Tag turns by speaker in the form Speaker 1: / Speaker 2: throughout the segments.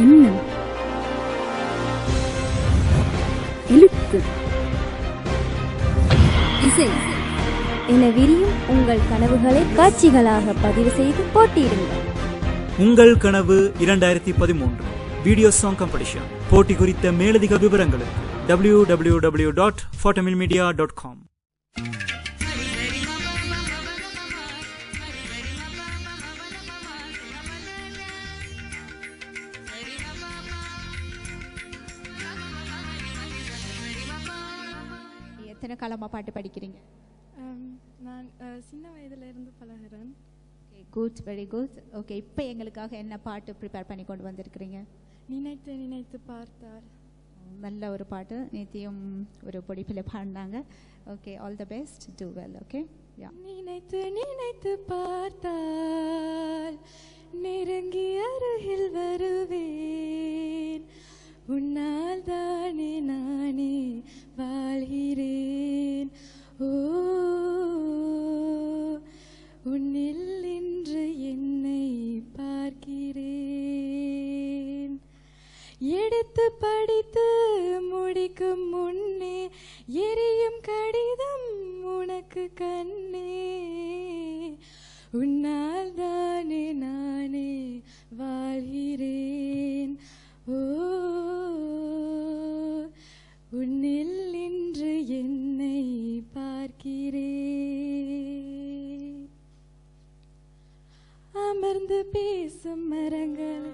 Speaker 1: எண்ணம், எழுத்து, இசை என விரியும் உங்கள் கனவுகளை காட்சிகளாக பதிவு செய்து போட்டியிடுங்கள்.
Speaker 2: உங்கள் கனவு 2013 வீடியோ சாங் காம்படிஷன் போட்டி குறித்த மேலதிக விவரங்களுக்கு www.fortamilmedia.com.
Speaker 3: எத்தனை காலமாக பாட்டு படிக்கிறீங்க?
Speaker 4: நான் சின்ன வயதிலிருந்து பழகிறேன்.
Speaker 3: Good, very good. ஓகே, இப்போ எங்களுக்காக என்ன பாட்டு ப்ரிப்பேர் பண்ணி கொண்டு வந்திருக்கிறீங்க?
Speaker 4: நினைத்து நினைத்து பார்த்தால்.
Speaker 3: நல்ல ஒரு பாட்டு, நேத்தியும் ஒரு பொடிப்பில் பாடினாங்க. Okay, all the best, do well. Okay, yeah.
Speaker 4: நினைத்து நினைத்து பார்த்தால் நெருங்கி அருகில் வருவேன், உன்னால் தானே நானே வாழ்கிறேன். ஓ, உன்னில் இன்று என்னை பார்க்கிறேன். எடுத்து படித்து முடிக்கும் முன்னே எரியும் கடிதம் உனக்கு கண்ணே, உன்னால் தானே நானே வாழ்கிறேன். ஓ, உன்னில் இன்று என்னை பார்க்கிறேன். அமர்ந்து பேசும் மரங்கள்,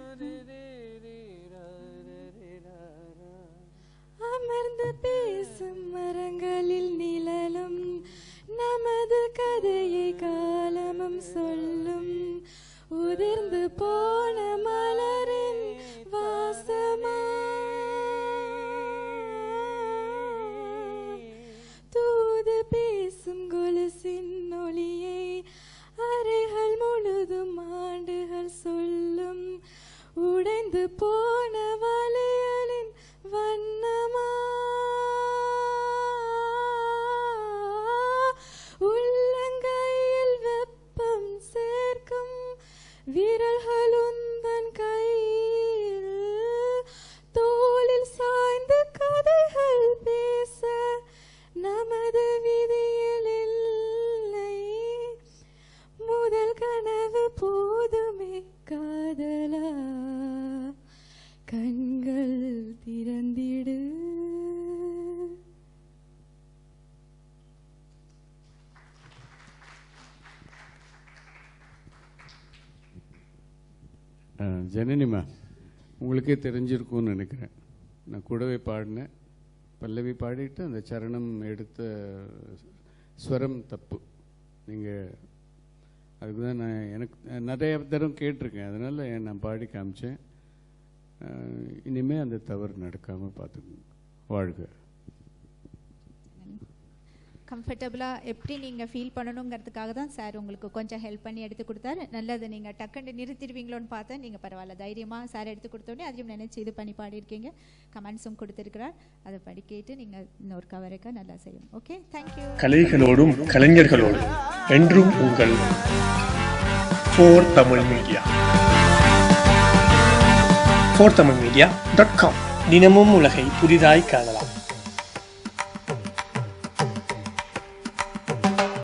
Speaker 4: அமர்ந்து பேசும் மரங்களில் நிழலும் நமது கதையை காலமும் சொல்லும். உதிர்ந்து போன மலரின் வாசமா, தூது பேசும் கொலுசின் ஒளியை அறைகள் முழுதும் ஆண்டுகள் சொல்லும். உடைந்து போன வளையலின் வண்ணமா, உள்ளங்கையில் வெப்பம் சேர்க்கும் விரல்கள் உந்தன் கையில், தோளில் சாய்ந்து கதைகள் பேச நமது விதியில் இல்லை. முதல் கனவு போதுமே காதலா, கண்கள் திறந்திடு.
Speaker 5: ஜனனிமா, உங்களுக்கே தெரிஞ்சிருக்கும்னு நினைக்கிறேன். நான் கூடவே பாடினேன், பல்லவி பாடிட்டு அந்த சரணம் எடுத்த ஸ்வரம் தப்பு. நீங்கள் அதுக்கு தான் நான் எனக்கு நிறைய தரம் கேட்டிருக்கேன், அதனால் நான் பாடி காமிச்சேன். இனிமேல் அந்த தவறு நடக்காமல் பார்த்துக்கோங்க. வாழ்க.
Speaker 3: கம்ஃபர்டபுளாக எப்படி நீங்கள் ஃபீல் பண்ணணுங்கிறதுக்காக தான் சார் உங்களுக்கு கொஞ்சம் ஹெல்ப் பண்ணி எடுத்து கொடுத்தாரு. நல்லது, நீங்கள் டக்குன்னு நிறுத்திடுவீங்களோன்னு பார்த்தா நீங்கள் பரவாயில்ல, தைரியமாக சார் எடுத்து கொடுத்தோடனே அதையும் நினச்சி இது பண்ணி பாடியிருக்கீங்க. கமெண்ட்ஸும் கொடுத்துருக்கிறார், அதை படிக்கிட்டு நீங்கள் இன்னொரு கவரைக்க நல்லா செய்யும். Okay, thank you.
Speaker 6: கலைகளோடும் கலைஞர்களோடும் என்றும் உங்கள் ஃபோர் தமிழ் மீடியா. fortamilmedia.com. தினமும் உலகை புதிதாய் காணலாம்.